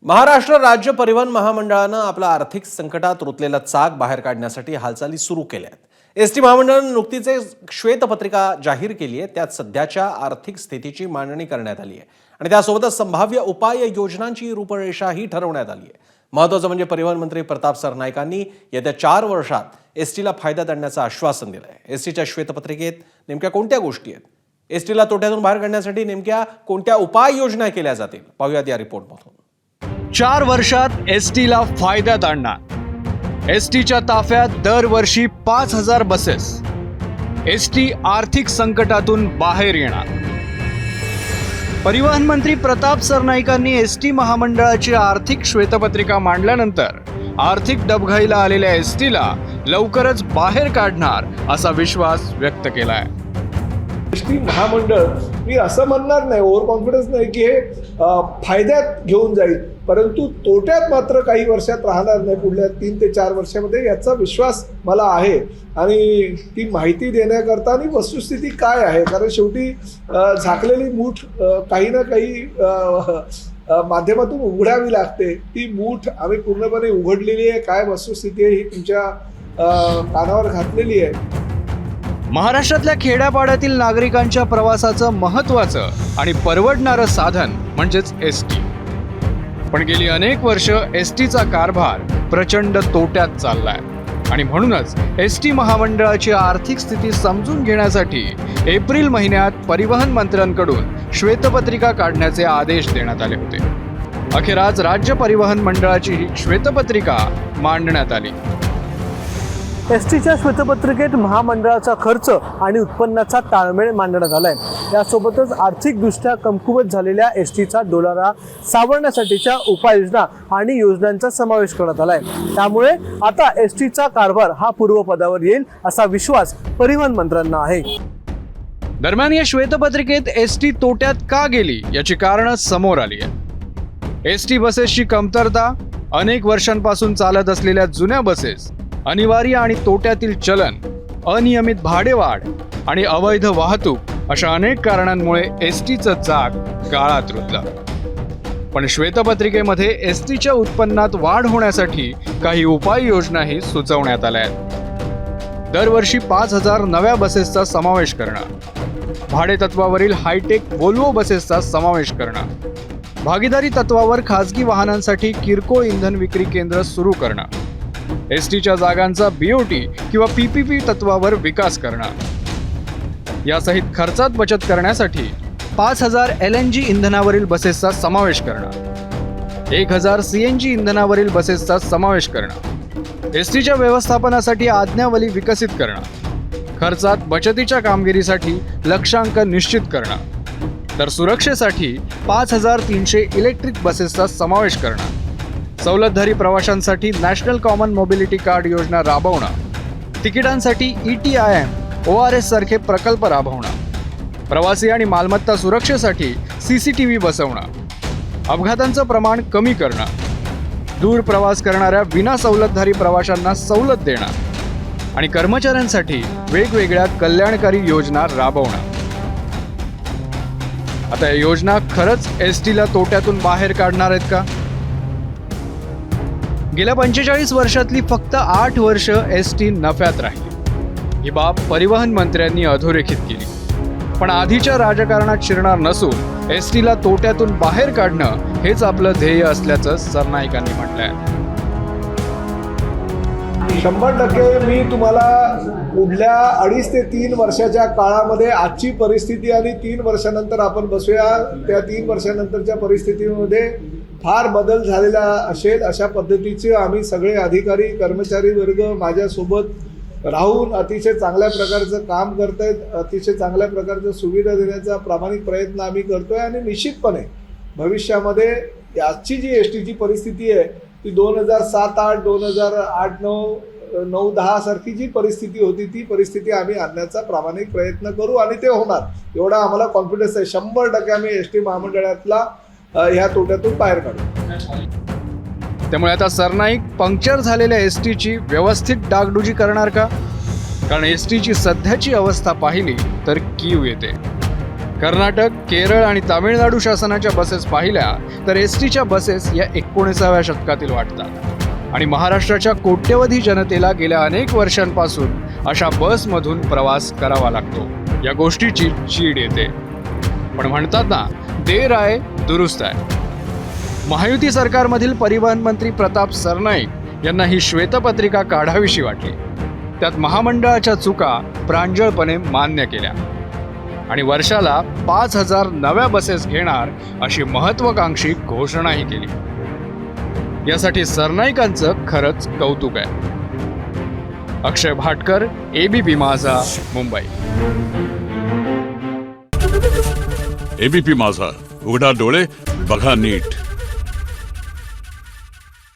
महाराष्ट्र राज्य परिवहन महामंडळानं आपला आर्थिक संकटात रुतलेला चाक बाहेर काढण्यासाठी हालचाली सुरू केल्या आहेत। एसटी महामंडळानं नुकतीच एक श्वेतपत्रिका जाहीर केली आहे। त्यात सध्याच्या आर्थिक स्थितीची मांडणी करण्यात आली आहे आणि त्यासोबतच संभाव्य उपाय योजनांची रूपरेषाही ठरवण्यात आली आहे। महत्त्वाचं म्हणजे परिवहन मंत्री प्रताप सरनाईकांनी येत्या 4 वर्षात एसटीला फायदा आणण्याचं आश्वासन दिलं आहे। एसटीच्या श्वेतपत्रिकेत नेमक्या कोणत्या गोष्टी आहेत, एसटीला तोट्यातून बाहेर काढण्यासाठी नेमक्या कोणत्या उपाययोजना केल्या जातील, पाहूयात या रिपोर्टमधून। 4 वर्षात एसटीला फायद्यात आणणार। एसटीच्या ताफ्यात दरवर्षी 5000 बसेस। एसटी आर्थिक संकटातून बाहेर येणार। परिवहन मंत्री प्रताप सरनाईकांनी एसटी महामंडळाची आर्थिक श्वेतपत्रिका मांडल्यानंतर आर्थिक डबघाईला आलेल्या एसटीला लवकरच बाहेर काढणार असा विश्वास व्यक्त केलाय। एसटी महामंडळ मी असं म्हणणार नाही, ओव्हर कॉन्फिडन्स नाही की हे फायद्यात घेऊन जाईल, परंतु तोट्यात मात्र काही वर्षात राहणार नाही। पुढल्या 3 ते 4 वर्षामध्ये याचा विश्वास मला आहे आणि ती माहिती देण्याकरता आणि वस्तुस्थिती काय आहे, कारण शेवटी झाकलेली मूठ काही ना काही माध्यमातून उघडावी लागते। ती मूठ आम्ही पूर्णपणे उघडलेली आहे, काय वस्तुस्थिती आहे ही तुमच्या कानावर घातलेली आहे। महाराष्ट्रातल्या खेड्यापाड्यातील नागरिकांच्या प्रवासाचं महत्त्वाचं आणि परवडणारं साधन म्हणजेच एसटी। पण गेली अनेक वर्ष एसटीचा कारभार प्रचंड तोट्यात चाललाय आणि म्हणूनच एसटी महामंडळाची आर्थिक स्थिती समजून घेण्यासाठी एप्रिल महिन्यात परिवहन मंत्र्यांकडून श्वेतपत्रिका काढण्याचे आदेश देण्यात आले होते। अखेर आज राज्य परिवहन मंडळाची ही श्वेतपत्रिका मांडण्यात आली। एसटीच्या श्वेतपत्रिकेत महामंडळाचा खर्च आणि उत्पन्नाचा ताळमेळ मांडण्यात आलाय। यासोबतच आर्थिकदृष्ट्या कमकुवत झालेल्या एसटीचा डोलारा सावरण्यासाठीच्या उपाययोजना आणि योजनांचा समावेश करण्यात आलाय। त्यामुळे आता एसटीचा कारभार हा पूर्वपदावर येईल असा विश्वास परिवहन मंत्र्यांना आहे। दरम्यान या श्वेतपत्रिकेत एसटी तोट्यात का गेली याची कारणं समोर आली आहेत। एसटी बसेसची कमतरता, अनेक वर्षांपासून चालत असलेल्या जुन्या बसेस, अनिवार्य आणि तोट्यातील चलन, अनियमित भाडेवाढ आणि अवैध वाहतूक अशा अनेक कारणांमुळे एसटीचं चाक गाळात रुतलं। पण श्वेतपत्रिकेमध्ये एसटीच्या उत्पन्नात वाढ होण्यासाठी काही उपाययोजनाही सुचवण्यात आल्या आहेत। दरवर्षी 5000 नव्या बसेसचा समावेश करणं, भाडे तत्वावरील हायटेक वोल्वो बसेसचा समावेश करणं, भागीदारी तत्वावर खासगी वाहनांसाठी किरकोळ इंधन विक्री केंद्र सुरू करणं, एसटीच्या जागांचा बीओटी किंवा पीपीपी तत्वावर विकास करणं, यासहित खर्चात बचत करण्यासाठी 5000 LNG इंधनावरील बसेसचा समावेश करणं, 1000 CNG इंधनावरील बसेसचा समावेश करणं, एसटीच्या व्यवस्थापनासाठी आज्ञावली विकसित करणं, खर्चात बचतीच्या कामगिरीसाठी लक्ष्यांक निश्चित करणं, तर सुरक्षेसाठी 5300 इलेक्ट्रिक बसेसचा समावेश करणं, सवलतधारी प्रवाशांसाठी नॅशनल कॉमन मोबिलिटी कार्ड योजना राबवणं, तिकिटांसाठी ETIM, ORS सारखे प्रकल्प राबवणं, प्रवासी आणि मालमत्ता सुरक्षेसाठी CCTV बसवणं, अपघातांचं प्रमाण कमी करणं, दूर प्रवास करणाऱ्या विना सवलतधारी प्रवाशांना सवलत देणं आणि कर्मचाऱ्यांसाठी वेगवेगळ्या कल्याणकारी योजना राबवणं। आता या योजना खरंच एसटीला तोट्यातून बाहेर काढणार आहेत का? गेल्या 45 वर्षातली फक्त 8 वर्ष एसटी नफ्यात राहिली। ही बाब परिवहन मंत्र्यांनी अधोरेखित केली। पण आधीच्या राजकारणात शिरणार नसून एसटीला तोट्यातून बाहेर काढणं हेच आपलं ध्येय असल्याचं सरनाईकांनी म्हटलंय। 100% मी तुम्हाला पुढल्या 2.5 ते 3 वर्षाच्या काळामध्ये आजची परिस्थिती आणि 3 वर्षानंतर आपण बसूया, त्या 3 वर्षानंतरच्या परिस्थितीमध्ये फार बदल झालेला असेल अशा पद्धतीचे आम्ही सगळे अधिकारी कर्मचारी वर्ग माझ्यासोबत राहून अतिशय चांगल्या प्रकारचं काम करतायत, अतिशय चांगल्या प्रकारच्या सुविधा देण्याचा प्रामाणिक प्रयत्न आम्ही करतोय आणि निश्चितपणे भविष्यामध्ये आजची जी एसटीची परिस्थिती आहे ती 2007-8, 2008-9, 9-10 सारखी जी परिस्थिती होती ती परिस्थिती आम्ही आणण्याचा प्रामाणिक प्रयत्न करू आणि ते होणार, एवढा आम्हाला कॉन्फिडन्स आहे। 100% आम्ही एसटी महामंडळातला ह्या तोट्यातून बाहेर काढू। त्यामुळे आता सरनाईक पंक्चर झालेल्या एसटीची व्यवस्थित डागडुजी करणार का? कारण एसटीची सध्याची अवस्था पाहिली तर कीव येते। कर्नाटक, केरळ आणि तामिळनाडू शासनाच्या बसेस पाहिल्या तर एसटीच्या बसेस या 19व्या शतकातील वाटतात आणि महाराष्ट्राच्या कोट्यवधी जनतेला गेल्या अनेक वर्षांपासून अशा बसमधून प्रवास करावा लागतो. या गोष्टीची चीड येते. पण म्हणतात ना, देर आहे दुरुस्त आहे. महायुती सरकारमधील परिवहन मंत्री प्रताप सरनाईक यांना ही श्वेतपत्रिका काढावीशी वाटली. त्यात महामंडळाच्या चुका प्रांजळपणे मान्य केल्या आणि वर्षाला 5,000 नव्या बसेस घेणार अशी महत्वाकांक्षी घोषणाही केली. यासाठी सरनाईकांचं खरंच कौतुक आहे. अक्षय भाटकर, ABP माझा, मुंबई. ABP माझा, उघडा डोळे बघा नीट.